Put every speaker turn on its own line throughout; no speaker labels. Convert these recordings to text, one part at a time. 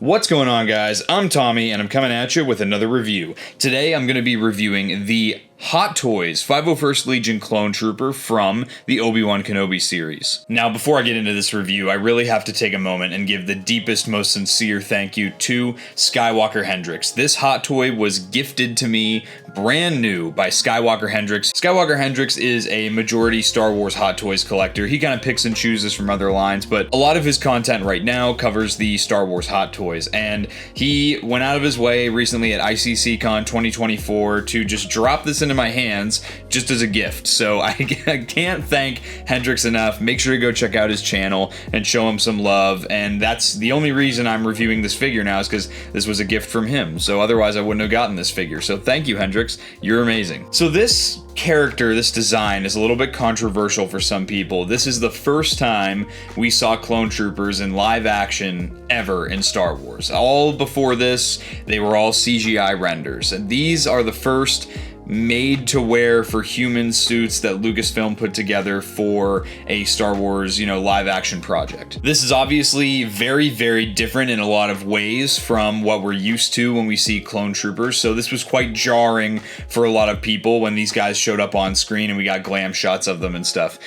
What's going on, guys? I'm Tommy, and I'm coming at you with another review. Today, I'm going to be reviewing the Hot Toys 501st Legion Clone Trooper from the Obi-Wan Kenobi series. Now, before I get into this review, I really have to take a moment and give the deepest, most sincere thank you to Skywalker Hendrix. This Hot Toy was gifted to me brand new by Skywalker Hendrix. Skywalker Hendrix is a majority Star Wars Hot Toys collector. He kind of picks and chooses from other lines, but a lot of his content right now covers the Star Wars Hot Toys, and he went out of his way recently at ICCCon 2024 to just drop this into my hands just as a gift. So I can't thank Hendrix enough. Make sure to go check out his channel and show him some love, and that's the only reason I'm reviewing this figure now, is because this was a gift from him. So otherwise I wouldn't have gotten this figure. So thank you, Hendrix. You're amazing. So this character, this design, is a little bit controversial for some people. This is the first time we saw clone troopers in live action ever in Star Wars. All before this, they were all CGI renders, and these are the first made to wear for human suits that Lucasfilm put together for a Star Wars, live action project. This is obviously very, very different in a lot of ways from what we're used to when we see clone troopers, so this was quite jarring for a lot of people when these guys showed up on screen and we got glam shots of them and stuff.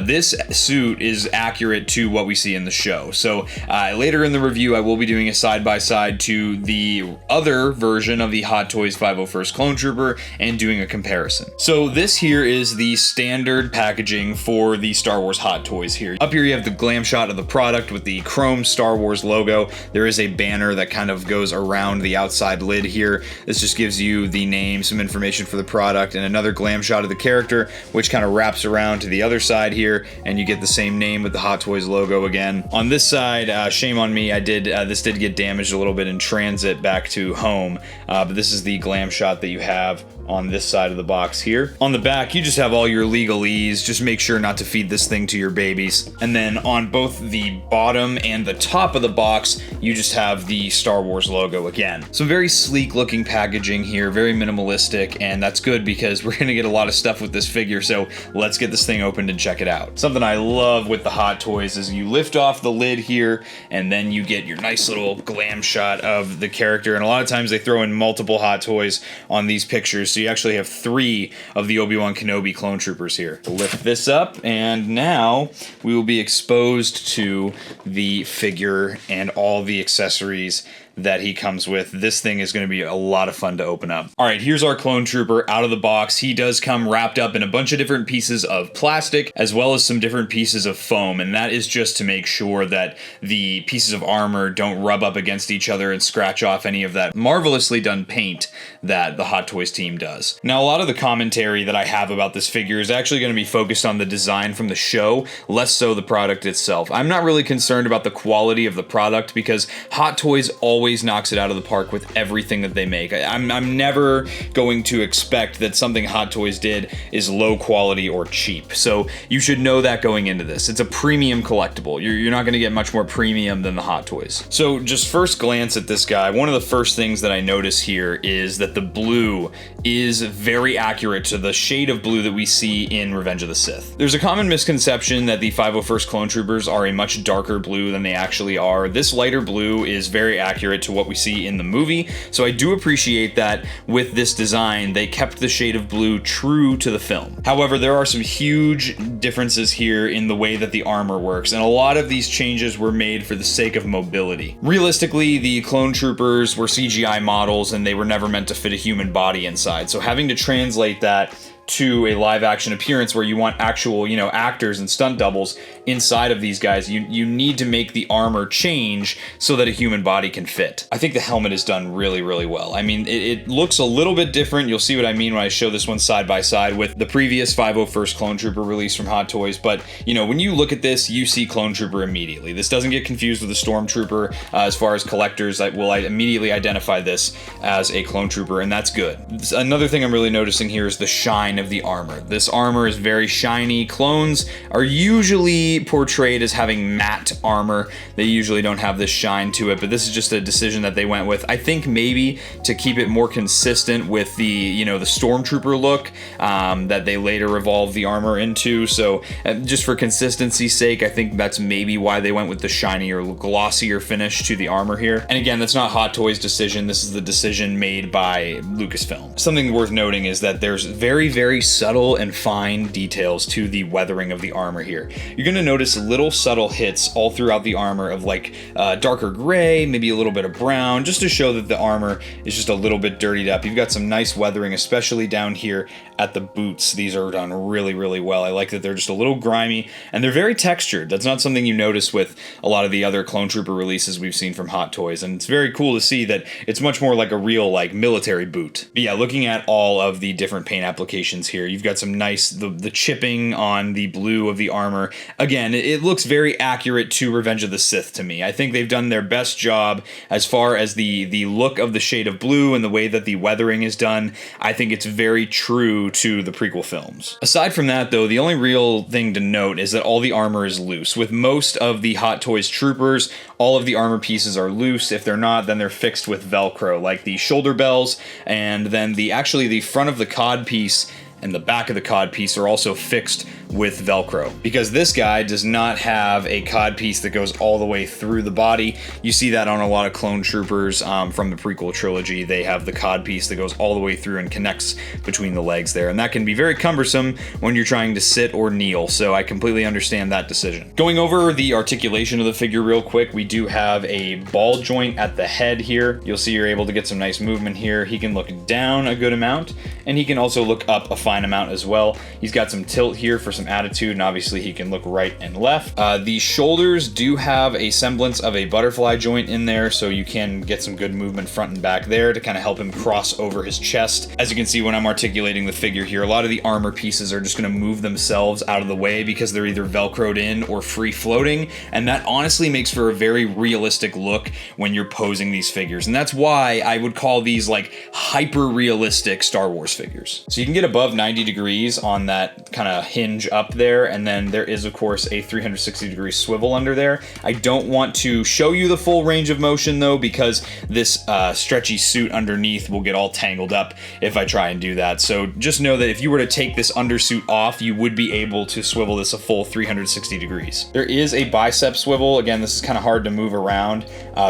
This suit is accurate to what we see in the show, so later in the review I will be doing a side-by-side to the other version of the Hot Toys 501st Clone Trooper and doing a comparison. So this here is the standard packaging for the Star Wars Hot Toys here. Up here you have the glam shot of the product with the chrome Star Wars logo. There is a banner that kind of goes around the outside lid here. This just gives you the name, some information for the product, and another glam shot of the character, which kind of wraps around to the other side here, and you get the same name with the Hot Toys logo again. On this side, shame on me, this did get damaged a little bit in transit back to home, but this is the glam shot that you have on this side of the box here. On the back, you just have all your legalese. Just make sure not to feed this thing to your babies. And then on both the bottom and the top of the box, you just have the Star Wars logo again. Some very sleek looking packaging here, very minimalistic, and that's good because we're gonna get a lot of stuff with this figure, so let's get this thing opened and check it out. Something I love with the Hot Toys is you lift off the lid here, and then you get your nice little glam shot of the character, and a lot of times they throw in multiple Hot Toys on these pictures, so you actually have 3 of the Obi-Wan Kenobi clone troopers here. Lift this up, and now we will be exposed to the figure and all the accessories that he comes with. This thing is going to be a lot of fun to open up. All right, here's our clone trooper out of the box. He does come wrapped up in a bunch of different pieces of plastic as well as some different pieces of foam, and that is just to make sure that the pieces of armor don't rub up against each other and scratch off any of that marvelously done paint that the Hot Toys team does. Now, a lot of the commentary that I have about this figure is actually going to be focused on the design from the show, less so the product itself. I'm not really concerned about the quality of the product because Hot Toys always knocks it out of the park with everything that they make. I'm never going to expect that something Hot Toys did is low quality or cheap. So you should know that going into this. It's a premium collectible. You're not going to get much more premium than the Hot Toys. So just first glance at this guy, one of the first things that I notice here is that the blue is very accurate to the shade of blue that we see in Revenge of the Sith. There's a common misconception that the 501st Clone Troopers are a much darker blue than they actually are. This lighter blue is very accurate to what we see in the movie, so I do appreciate that with this design they kept the shade of blue true to the film. However, there are some huge differences here in the way that the armor works, and a lot of these changes were made for the sake of mobility. Realistically, the clone troopers were CGI models and they were never meant to fit a human body inside, so having to translate that to a live action appearance where you want actual, actors and stunt doubles inside of these guys, you need to make the armor change so that a human body can fit. I think the helmet is done really, really well. I mean, it looks a little bit different. You'll see what I mean when I show this one side by side with the previous 501st Clone Trooper release from Hot Toys, but, when you look at this, you see Clone Trooper immediately. This doesn't get confused with a Stormtrooper. As far as collectors, I immediately identify this as a Clone Trooper, and that's good. Another thing I'm really noticing here is the shine shine of the armor. This armor is very shiny. Clones are usually portrayed as having matte armor. They usually don't have this shine to it, but this is just a decision that they went with. I think maybe to keep it more consistent with the, you know, the Stormtrooper look that they later evolved the armor into. So just for consistency's sake, I think that's maybe why they went with the shinier, glossier finish to the armor here. And again, that's not Hot Toys' decision. This is the decision made by Lucasfilm. Something worth noting is that there's very, very subtle and fine details to the weathering of the armor here. You're going to notice little subtle hits all throughout the armor of like darker gray, maybe a little bit of brown, just to show that the armor is just a little bit dirtied up. You've got some nice weathering, especially down here at the boots. These are done really, really well. I like that they're just a little grimy and they're very textured. That's not something you notice with a lot of the other Clone Trooper releases we've seen from Hot Toys, and it's very cool to see that it's much more like a real like military boot. But yeah, looking at all of the different paint applications here, you've got some nice, the chipping on the blue of the armor. Again, it looks very accurate to Revenge of the Sith to me. I think they've done their best job as far as the look of the shade of blue and the way that the weathering is done. I think it's very true to the prequel films. Aside from that though, the only real thing to note is that all the armor is loose. With most of the Hot Toys troopers, all of the armor pieces are loose. If they're not, then they're fixed with Velcro, like the shoulder bells, and then actually the front of the cod piece and the back of the cod piece are also fixed with Velcro, because this guy does not have a cod piece that goes all the way through the body. You see that on a lot of clone troopers from the prequel trilogy. They have the cod piece that goes all the way through and connects between the legs there, and that can be very cumbersome when you're trying to sit or kneel, so I completely understand that decision. Going over the articulation of the figure real quick, we do have a ball joint at the head here. You'll see you're able to get some nice movement here. He can look down a good amount, and he can also look up a fine amount as well. He's got some tilt here for some attitude, and obviously he can look right and left. The shoulders do have a semblance of a butterfly joint in there, so you can get some good movement front and back there to kind of help him cross over his chest. As you can see when I'm articulating the figure here, a lot of the armor pieces are just going to move themselves out of the way because they're either velcroed in or free floating, and that honestly makes for a very realistic look when you're posing these figures, and that's why I would call these like hyper realistic Star Wars figures. So you can get above 90 degrees on that kind of hinge up there, and then there is of course a 360-degree swivel under there. I don't want to show you the full range of motion though, because this stretchy suit underneath will get all tangled up if I try and do that. So just know that if you were to take this undersuit off, you would be able to swivel this a full 360 degrees. There is a bicep swivel. Again, this is kind of hard to move around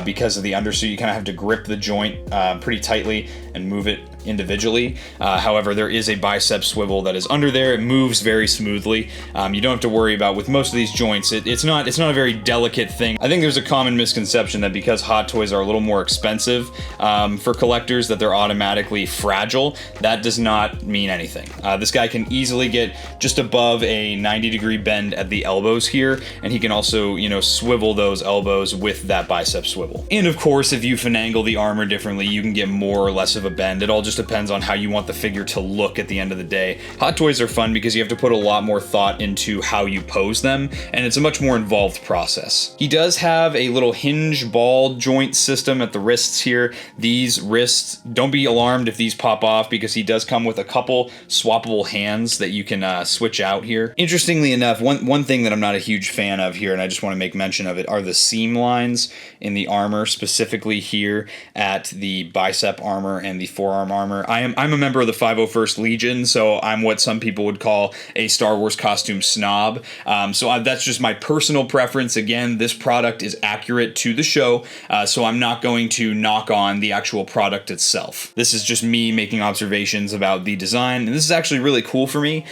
because of the undersuit. You kind of have to grip the joint pretty tightly and move it individually. However, there is a bicep swivel that is under there. It moves very smoothly. You don't have to worry about, with most of these joints, it's not a very delicate thing. I think there's a common misconception that because Hot Toys are a little more expensive for collectors, that they're automatically fragile. That does not mean anything. This guy can easily get just above a 90-degree bend at the elbows here, and he can also, you know, swivel those elbows with that bicep swivel. And of course, if you finagle the armor differently, you can get more or less of a bend. It all just depends on how you want the figure to look at the end of the day. Hot Toys are fun because you have to put a lot more thought into how you pose them, and it's a much more involved process. He does have a little hinge ball joint system at the wrists here. These wrists, don't be alarmed if these pop off, because he does come with a couple swappable hands that you can switch out here. Interestingly enough, one thing that I'm not a huge fan of here, and I just want to make mention of it, are the seam lines in the armor, specifically here at the bicep armor and the forearm armor. I'm a member of the 501st Legion, so I'm what some people would call a Star Wars costume snob. That's just my personal preference. Again, this product is accurate to the show, so I'm not going to knock on the actual product itself. This is just me making observations about the design, and this is actually really cool for me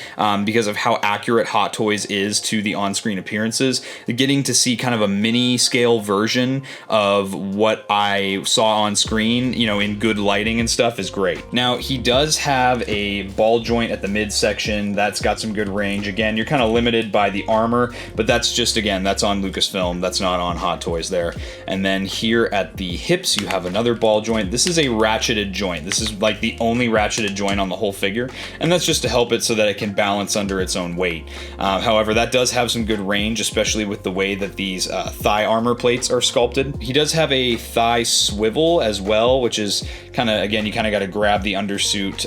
because of how accurate Hot Toys is to the on-screen appearances. Getting to see kind of a mini-scale version of what I saw on screen, you know, in good lighting and stuff is great. Now, he does have a ball joint at the midsection. That's got some good range. range. Again, you're kind of limited by the armor, but that's just, again, that's on Lucasfilm. That's not on Hot Toys there. And then here at the hips, you have another ball joint. This is a ratcheted joint. This is like the only ratcheted joint on the whole figure, and that's just to help it so that it can balance under its own weight. However, that does have some good range, especially with the way that these thigh armor plates are sculpted. He does have a thigh swivel as well, which is kind of, again, you kind of got to grab the undersuit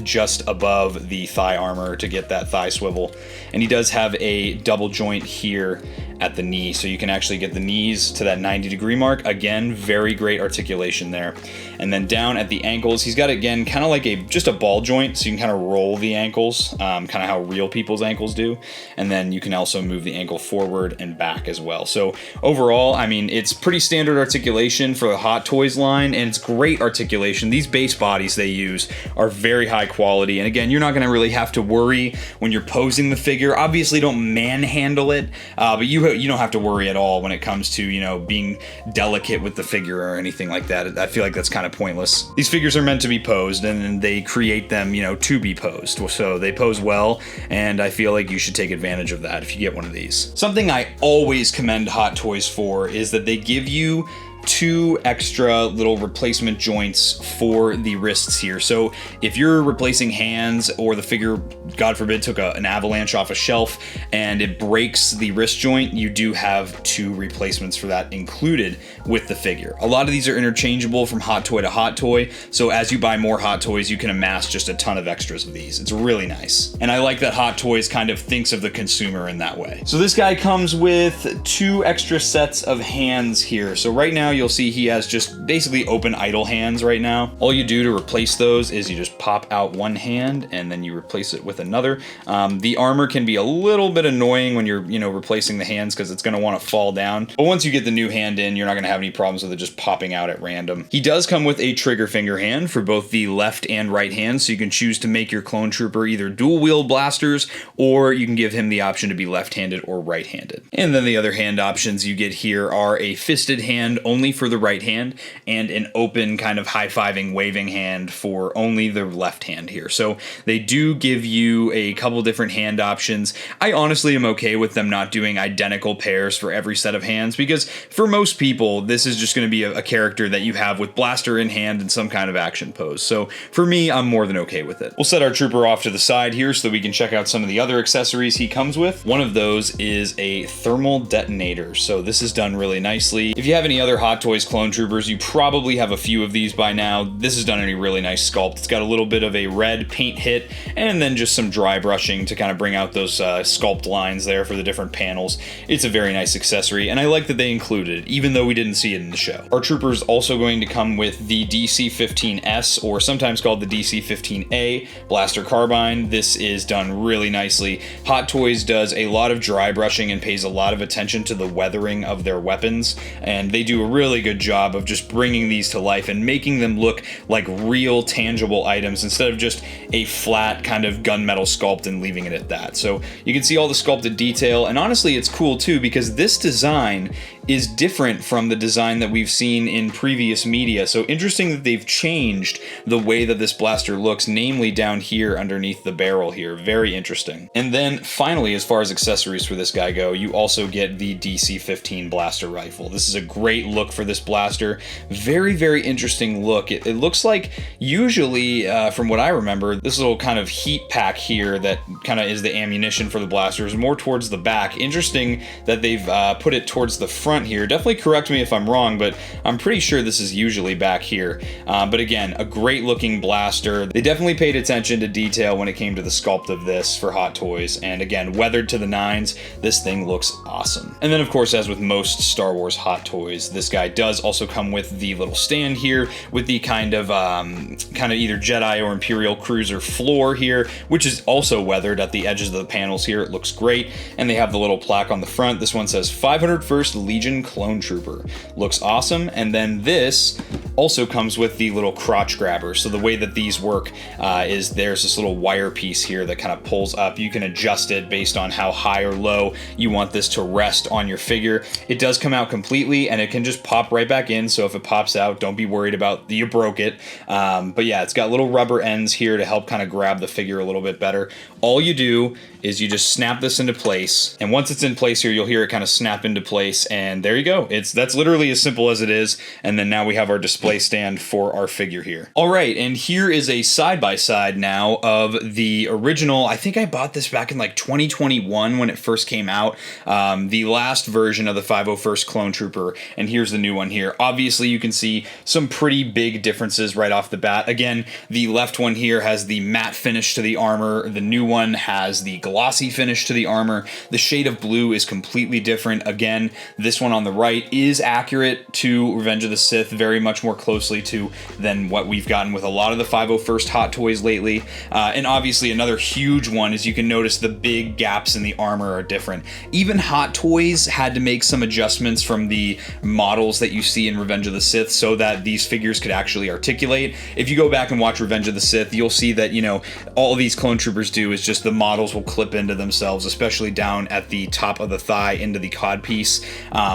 just above the thigh armor to get that thigh swivel. And he does have a double joint here at the knee, so you can actually get the knees to that 90-degree mark. Again, very great articulation there. And then down at the ankles, he's got, again, kind of like just a ball joint, so you can kind of roll the ankles, kind of how real people's ankles do. And then you can also move the ankle forward and back as well. So overall, I mean, it's pretty standard articulation for the Hot Toys line, and it's great articulation. These base bodies they use are very high quality, and again, you're not going to really have to worry when you're posing the figure. Obviously, don't manhandle it, but you don't have to worry at all when it comes to, you know, being delicate with the figure or anything like that. I feel like that's kind of pointless. These figures are meant to be posed, and they create them, you know, to be posed. So they pose well, and I feel like you should take advantage of that if you get one of these. Something I always commend Hot Toys for is that they give you 2 extra little replacement joints for the wrists here. So if you're replacing hands, or the figure, God forbid, took an avalanche off a shelf and it breaks the wrist joint, you do have 2 replacements for that included with the figure. A lot of these are interchangeable from Hot Toy to Hot Toy, so as you buy more Hot Toys, you can amass just a ton of extras of these. It's really nice. And I like that Hot Toys kind of thinks of the consumer in that way. So this guy comes with 2 extra sets of hands here. So right now, you'll see he has just basically open idle hands right now. All you do to replace those is you just pop out one hand and then you replace it with another. The armor can be a little bit annoying when you're, you know, replacing the hands, because it's going to want to fall down. But once you get the new hand in, you're not going to have any problems with it just popping out at random. He does come with a trigger finger hand for both the left and right hand, so you can choose to make your clone trooper either dual wield blasters, or you can give him the option to be left-handed or right-handed. And then the other hand options you get here are a fisted hand only for the right hand, and an open kind of high-fiving waving hand for only the left hand here. So they do give you a couple different hand options. I honestly am okay with them not doing identical pairs for every set of hands, because for most people this is just going to be a character that you have with blaster in hand in some kind of action pose. So for me, I'm more than okay with it. We'll set our trooper off to the side here so that we can check out some of the other accessories he comes with. One of those is a thermal detonator, so this is done really nicely. If you have any other Hot Toys clone troopers, you probably have a few of these by now. This is done in a really nice sculpt. It's got a little bit of a red paint hit, and then just some dry brushing to kind of bring out those sculpt lines there for the different panels. It's a very nice accessory, and I like that they included it, even though we didn't see it in the show. Our trooper is also going to come with the DC-15S, or sometimes called the DC-15A blaster carbine. This is done really nicely. Hot Toys does a lot of dry brushing and pays a lot of attention to the weathering of their weapons, and they do a really good job of just bringing these to life and making them look like real tangible items instead of just a flat kind of gunmetal sculpt and leaving it at that. So you can see all the sculpted detail, and honestly it's cool too, because this design is different from the design that we've seen in previous media. So interesting that they've changed the way that this blaster looks, namely down here underneath the barrel here. Very interesting. And then finally, as far as accessories for this guy go, you also get the DC-15 blaster rifle. This is a great look for this blaster. Very, very interesting look. It looks like, usually, from what I remember, this little kind of heat pack here that kind of is the ammunition for the blaster is more towards the back. Interesting that they've put it towards the front here. Definitely correct me if I'm wrong, but I'm pretty sure this is usually back here. But again, a great looking blaster. They definitely paid attention to detail when it came to the sculpt of this for Hot Toys, and again, weathered to the nines. This thing looks awesome. And then of course, as with most Star Wars Hot Toys, this guy does also come with the little stand here with the kind of either Jedi or Imperial cruiser floor here, which is also weathered at the edges of the panels here. It looks great. And they have the little plaque on the front. This one says 501st Legion Clone Trooper. Looks awesome. And then this also comes with the little crotch grabber. So the way that these work is there's this little wire piece here that kind of pulls up. You can adjust it based on how high or low you want this to rest on your figure. It does come out completely, and it can just pop right back in. So if it pops out, don't be worried about you broke it. But yeah, it's got little rubber ends here to help kind of grab the figure a little bit better. All you do is you just snap this into place, and once it's in place here, you'll hear it kind of snap into place, and there you go. That's literally as simple as it is. And then now we have our display stand for our figure here. All right, and here is a side-by-side now of the original. I think I bought this back in like 2021 when it first came out, the last version of the 501st Clone Trooper, and here's the new one here. Obviously, you can see some pretty big differences right off the bat. Again, the left one here has the matte finish to the armor. The new one has the glossy finish to the armor. The shade of blue is completely different. Again, this one on the right is accurate to Revenge of the Sith, very much more closely to than what we've gotten with a lot of the 501st Hot Toys lately. And obviously another huge one is you can notice the big gaps in the armor are different. Even Hot Toys had to make some adjustments from the models that you see in Revenge of the Sith so that these figures could actually articulate. If you go back and watch Revenge of the Sith, you'll see that, you know, all these clone troopers do is just the models will clip into themselves, especially down at the top of the thigh into the cod piece.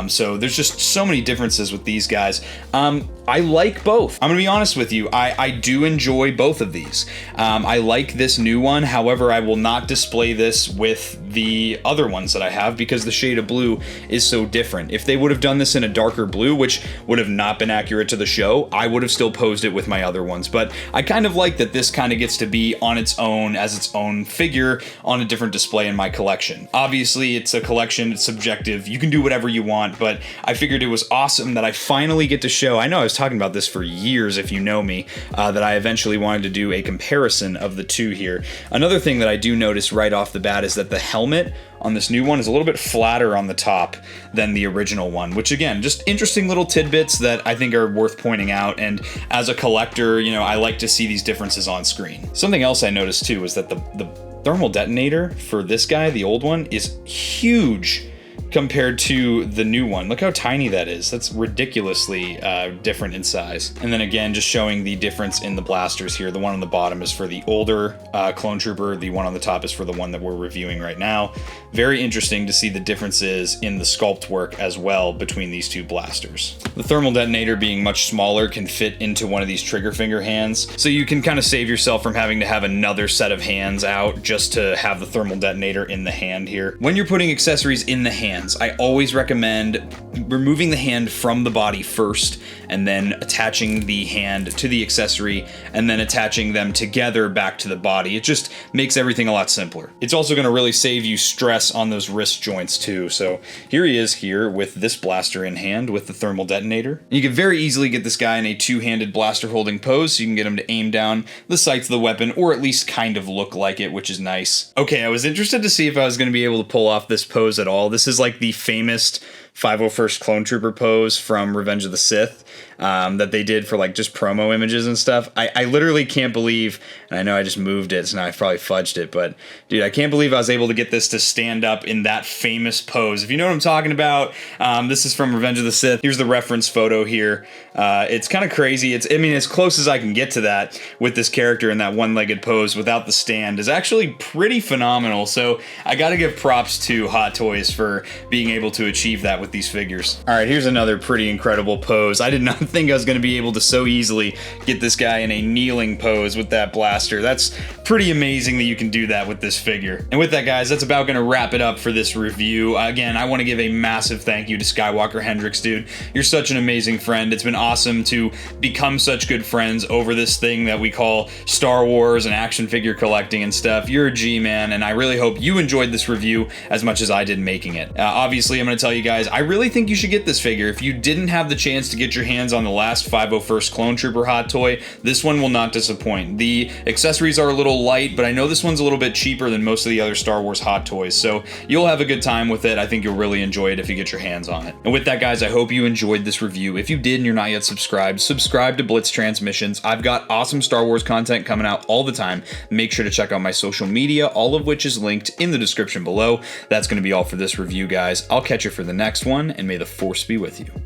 So there's just so many differences with these guys. I like both. I'm gonna be honest with you. I do enjoy both of these. I like this new one. However, I will not display this with the other ones that I have because the shade of blue is so different. If they would have done this in a darker blue, which would have not been accurate to the show, I would have still posed it with my other ones. But I kind of like that this kind of gets to be on its own as its own figure on a different display in my collection. Obviously, it's a collection, it's subjective. You can do whatever you want, but I figured it was awesome that I finally get to show. I know I was talking about this for years, if you know me, that I eventually wanted to do a comparison of the two here. Another thing that I do notice right off the bat is that the helmet on this new one is a little bit flatter on the top than the original one, which again, just interesting little tidbits that I think are worth pointing out. And as a collector, you know, I like to see these differences on screen. Something else I noticed too is that the thermal detonator for this guy, the old one, is huge compared to the new one. Look how tiny that is. That's ridiculously different in size. And then again, just showing the difference in the blasters here. The one on the bottom is for the older clone trooper. The one on the top is for the one that we're reviewing right now. Very interesting to see the differences in the sculpt work as well between these two blasters. The thermal detonator, being much smaller, can fit into one of these trigger finger hands. So you can kind of save yourself from having to have another set of hands out just to have the thermal detonator in the hand here. When you're putting accessories in the hands, I always recommend removing the hand from the body first and then attaching the hand to the accessory and then attaching them together back to the body. It just makes everything a lot simpler. It's also going to really save you stress on those wrist joints too. So here he is here with this blaster in hand with the thermal detonator. You can very easily get this guy in a two-handed blaster holding pose, so you can get him to aim down the sights of the weapon or at least kind of look like it, which is nice. Okay, I was interested to see if I was going to be able to pull off this pose at all. This is like the famous 501st Clone Trooper pose from Revenge of the Sith that they did for like just promo images and stuff. I literally can't believe, and I know I just moved it, so now I've probably fudged it, but dude, I can't believe I was able to get this to stand up in that famous pose. If you know what I'm talking about, this is from Revenge of the Sith. Here's the reference photo here. It's kind of crazy. I mean, as close as I can get to that with this character in that one-legged pose without the stand is actually pretty phenomenal. So I gotta give props to Hot Toys for being able to achieve that with these figures. All right, here's another pretty incredible pose. I did not think I was going to be able to so easily get this guy in a kneeling pose with that blaster. That's pretty amazing that you can do that with this figure. And with that, guys, that's about going to wrap it up for this review. Again, I want to give a massive thank you to Skywalker Hendricks, dude. You're such an amazing friend. It's been awesome to become such good friends over this thing that we call Star Wars and action figure collecting and stuff. You're a G, man, and I really hope you enjoyed this review as much as I did making it. Obviously, I'm going to tell you guys, I really think you should get this figure. If you didn't have the chance to get your hands on the last 501st Clone Trooper Hot Toy, this one will not disappoint. The accessories are a little light, but I know this one's a little bit cheaper than most of the other Star Wars Hot Toys, so you'll have a good time with it. I think you'll really enjoy it if you get your hands on it. And with that, guys, I hope you enjoyed this review. If you did and you're not yet subscribed, subscribe to Blitz Transmissions. I've got awesome Star Wars content coming out all the time. Make sure to check out my social media, all of which is linked in the description below. That's going to be all for this review, guys. I'll catch you for the next one, and may the Force be with you.